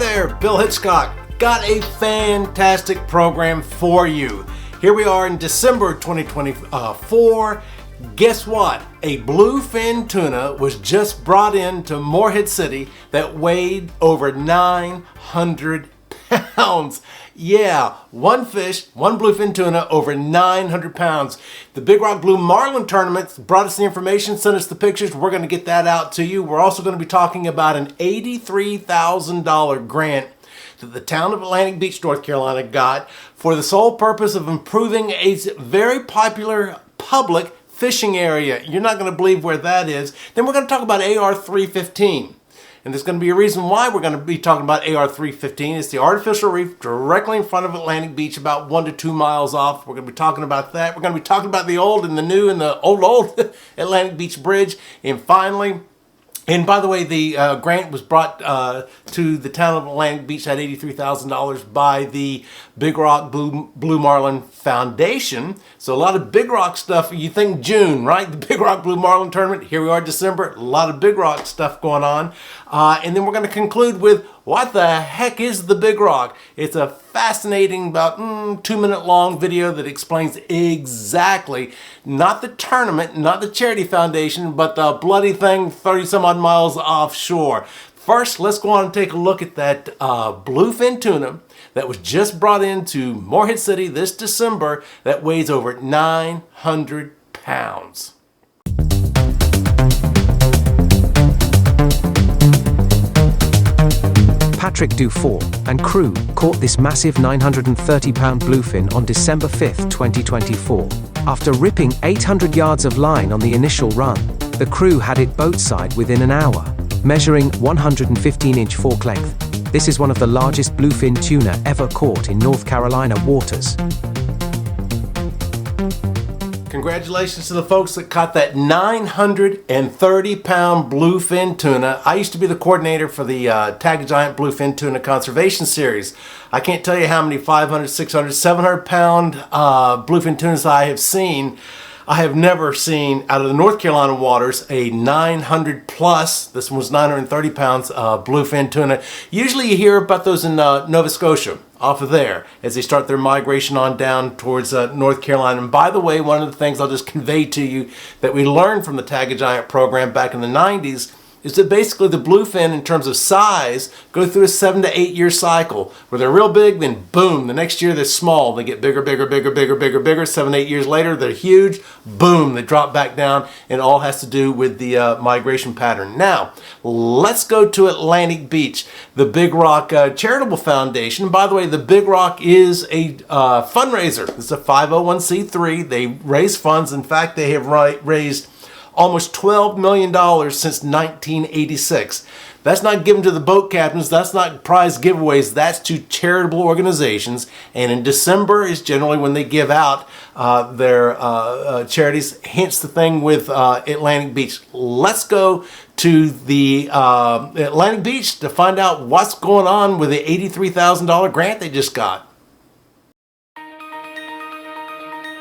there, Bill Hitchcock. Got a fantastic program for you. Here we are in December 2024. Guess what? A bluefin tuna was just brought into Morehead City that weighed over 900 pounds. Yeah, one fish, one bluefin tuna, over 900 pounds. The Big Rock Blue Marlin tournament brought us the information, sent us the pictures. We're going to get that out to you. We're also going to be talking about an $83,000 grant that the town of Atlantic Beach, North Carolina got for the sole purpose of improving a very popular public fishing area. You're not going to believe where that is. Then we're going to talk about AR-315. And there's going to be a reason why we're going to be talking about AR-315. It's the artificial reef directly in front of Atlantic Beach, about 1 to 2 miles off. We're going to be talking about that. We're going to be talking about the old and the new and the old Atlantic Beach Bridge. And finally, and by the way, the grant was brought to the town of Atlantic Beach at $83,000 by the Big Rock Blue Marlin Foundation. So a lot of Big Rock stuff. You think June, right? The Big Rock Blue Marlin tournament. Here we are, December. A lot of Big Rock stuff going on. And then we're going to conclude with what the heck is the Big Rock? It's a fascinating, about 2-minute long video that explains exactly, not the tournament, not the charity foundation, but the bloody thing 30 some odd miles offshore. First, let's go on and take a look at that bluefin tuna that was just brought into Morehead City this December that weighs over 900 pounds. Patrick Dufour and crew caught this massive 930-pound bluefin on December 5, 2024. After ripping 800 yards of line on the initial run, the crew had it boatside within an hour, measuring 115-inch fork length. This is one of the largest bluefin tuna ever caught in North Carolina waters. Congratulations to the folks that caught that 930-pound bluefin tuna. I used to be the coordinator for the Tag a Giant Bluefin Tuna Conservation Series. I can't tell you how many 500, 600, 700-pound bluefin tunas I have seen. I have never seen, out of the North Carolina waters, a 900 plus, this one was 930 pounds, bluefin tuna. Usually you hear about those in Nova Scotia, off of there, as they start their migration on down towards North Carolina. And by the way, one of the things I'll just convey to you that we learned from the Tag a Giant program back in the 90s is that basically the bluefin, in terms of size, go through a 7 to 8 year cycle where they're real big, then boom, the next year they're small. They get bigger, bigger, bigger, bigger, bigger, bigger. 7, 8 years later, they're huge. Boom, they drop back down, and all has to do with the migration pattern. Now, let's go to Atlantic Beach, the Big Rock Charitable Foundation. By the way, the Big Rock is a fundraiser. It's a 501c3. They raise funds. In fact, they have raised almost $12 million since 1986. That's not given to the boat captains. That's not prize giveaways. That's to charitable organizations. And in December is generally when they give out their charities. Hence the thing with Atlantic Beach. Let's go to the Atlantic Beach to find out what's going on with the $83,000 grant they just got.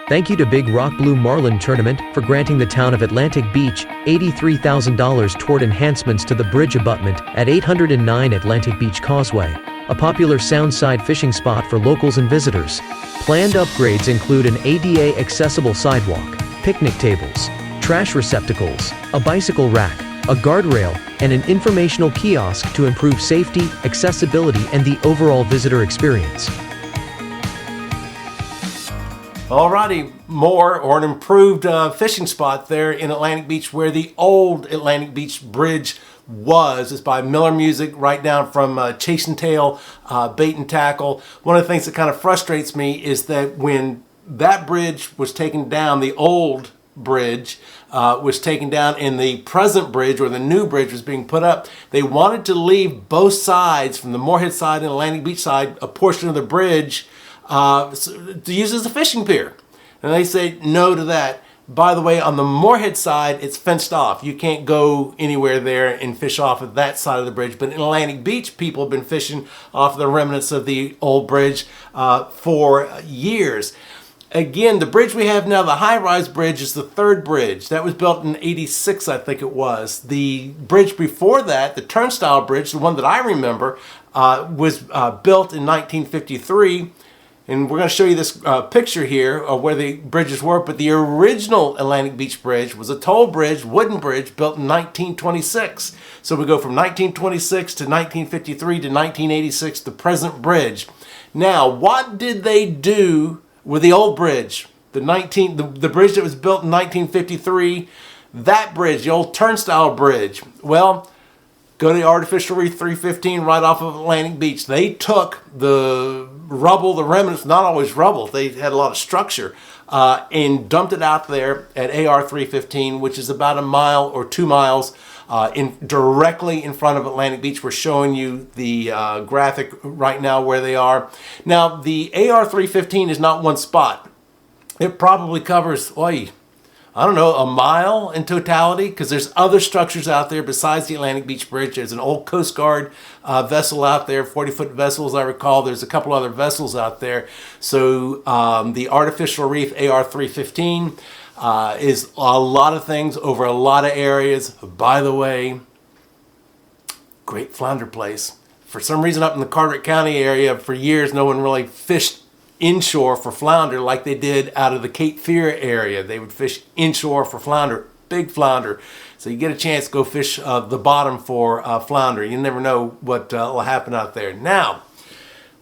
Thank you to Big Rock Blue Marlin Tournament for granting the town of Atlantic Beach $83,000 toward enhancements to the bridge abutment at 809 Atlantic Beach Causeway, a popular soundside fishing spot for locals and visitors. Planned upgrades include an ADA accessible sidewalk, picnic tables, trash receptacles, a bicycle rack, a guardrail, and an informational kiosk to improve safety, accessibility, and the overall visitor experience. Alrighty, more or an improved fishing spot there in Atlantic Beach where the old Atlantic Beach Bridge was. It's by Miller Music, right down from Chase and Tail, Bait and Tackle. One of the things that kind of frustrates me is that when that bridge was taken down, the old bridge was taken down and the present bridge or the new bridge was being put up, they wanted to leave both sides, from the Morehead side and Atlantic Beach side, a portion of the bridge to use as a fishing pier. And they say no to that. By the way, on the Morehead side, it's fenced off. You can't go anywhere there and fish off of that side of the bridge. But in Atlantic Beach, people have been fishing off the remnants of the old bridge for years. Again, the bridge we have now, the high-rise bridge, is the third bridge. That was built in '86, I think it was. The bridge before that, the turnstile bridge, the one that I remember, was built in 1953. And we're going to show you this picture here of where the bridges were. But the original Atlantic Beach Bridge was a toll bridge, wooden bridge, built in 1926. So we go from 1926 to 1953 to 1986, the present bridge. Now, what did they do with the old bridge? The bridge that was built in 1953, that bridge, the old turnstile bridge. Well, go to the Artificial Reef 315 right off of Atlantic Beach. They took the rubble, the remnants, not always rubble, they had a lot of structure, and dumped it out there at AR 315, which is about a mile or 2 miles directly in front of Atlantic Beach. We're showing you the graphic right now where they are. Now, the AR 315 is not one spot. It probably covers, I don't know, a mile in totality, because there's other structures out there besides the Atlantic Beach Bridge. There's an old Coast Guard vessel out there, 40-foot vessel, as I recall. There's a couple other vessels out there. So the Artificial Reef AR 315 is a lot of things over a lot of areas. By the way, great flounder place. For some reason up in the Carteret County area, for years, no one really fished inshore for flounder like they did out of the Cape Fear area. They would fish inshore for flounder, big flounder. So you get a chance to go fish the bottom for flounder. You never know what will happen out there. Now,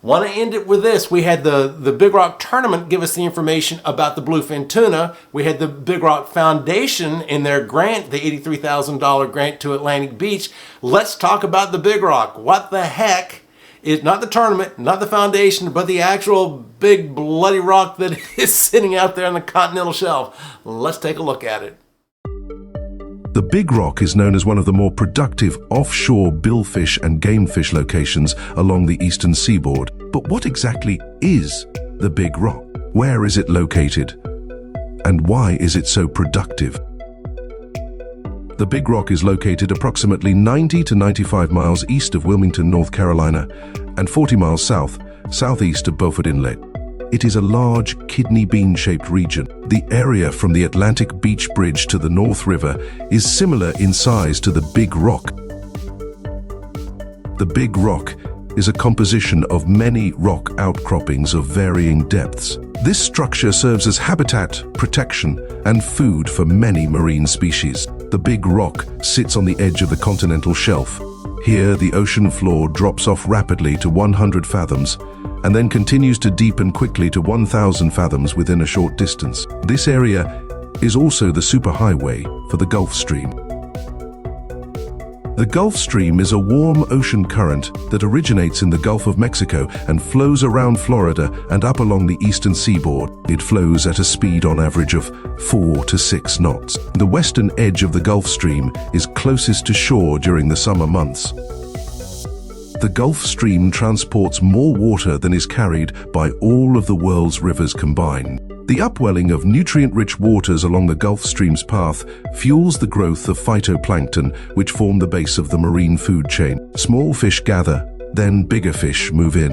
want to end it with this. We had the Big Rock Tournament give us the information about the bluefin tuna. We had the Big Rock Foundation in their grant, the $83,000 grant to Atlantic Beach. Let's talk about the Big Rock. What the heck? Is not the tournament, not the foundation, but the actual big bloody rock that is sitting out there on the continental shelf. Let's take a look at it. The Big Rock is known as one of the more productive offshore billfish and gamefish locations along the eastern seaboard. But what exactly is the Big Rock? Where is it located? And why is it so productive? The Big Rock is located approximately 90 to 95 miles east of Wilmington, North Carolina, and 40 miles southeast of Beaufort Inlet. It is a large kidney bean-shaped region. The area from the Atlantic Beach Bridge to the North River is similar in size to the Big Rock. The Big Rock is a composition of many rock outcroppings of varying depths. This structure serves as habitat, protection, and food for many marine species. The Big Rock sits on the edge of the continental shelf. Here, the ocean floor drops off rapidly to 100 fathoms and then continues to deepen quickly to 1,000 fathoms within a short distance. This area is also the superhighway for the Gulf Stream. The Gulf Stream is a warm ocean current that originates in the Gulf of Mexico and flows around Florida and up along the eastern seaboard. It flows at a speed on average of 4 to 6 knots. The western edge of the Gulf Stream is closest to shore during the summer months. The Gulf Stream transports more water than is carried by all of the world's rivers combined. The upwelling of nutrient-rich waters along the Gulf Stream's path fuels the growth of phytoplankton, which form the base of the marine food chain. Small fish gather, then bigger fish move in.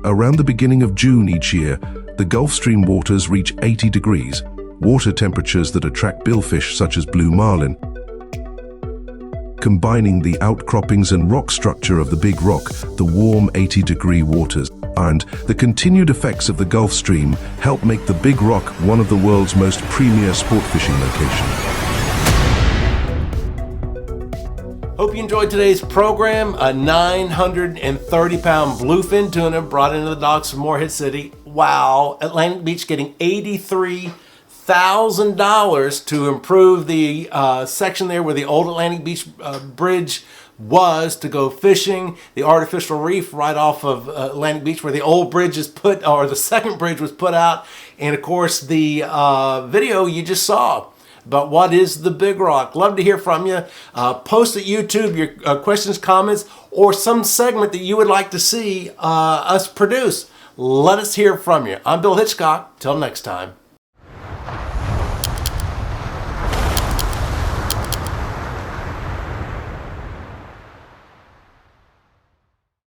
Around the beginning of June each year, the Gulf Stream waters reach 80 degrees, water temperatures that attract billfish such as blue marlin. Combining the outcroppings and rock structure of the Big Rock, the warm 80-degree waters, and the continued effects of the Gulf Stream help make the Big Rock one of the world's most premier sport fishing locations. Hope you enjoyed today's program. A 930-pound bluefin tuna brought into the docks from Morehead City. Wow, Atlantic Beach getting $83,000 to improve the section there where the old Atlantic Beach Bridge was to go fishing. The artificial reef right off of Atlantic Beach where the old bridge is put, or the second bridge was put out. And of course the video you just saw about what is the Big Rock. Love to hear from you. Post at YouTube your questions, comments, or some segment that you would like to see us produce. Let us hear from you. I'm Bill Hitchcock. Till next time.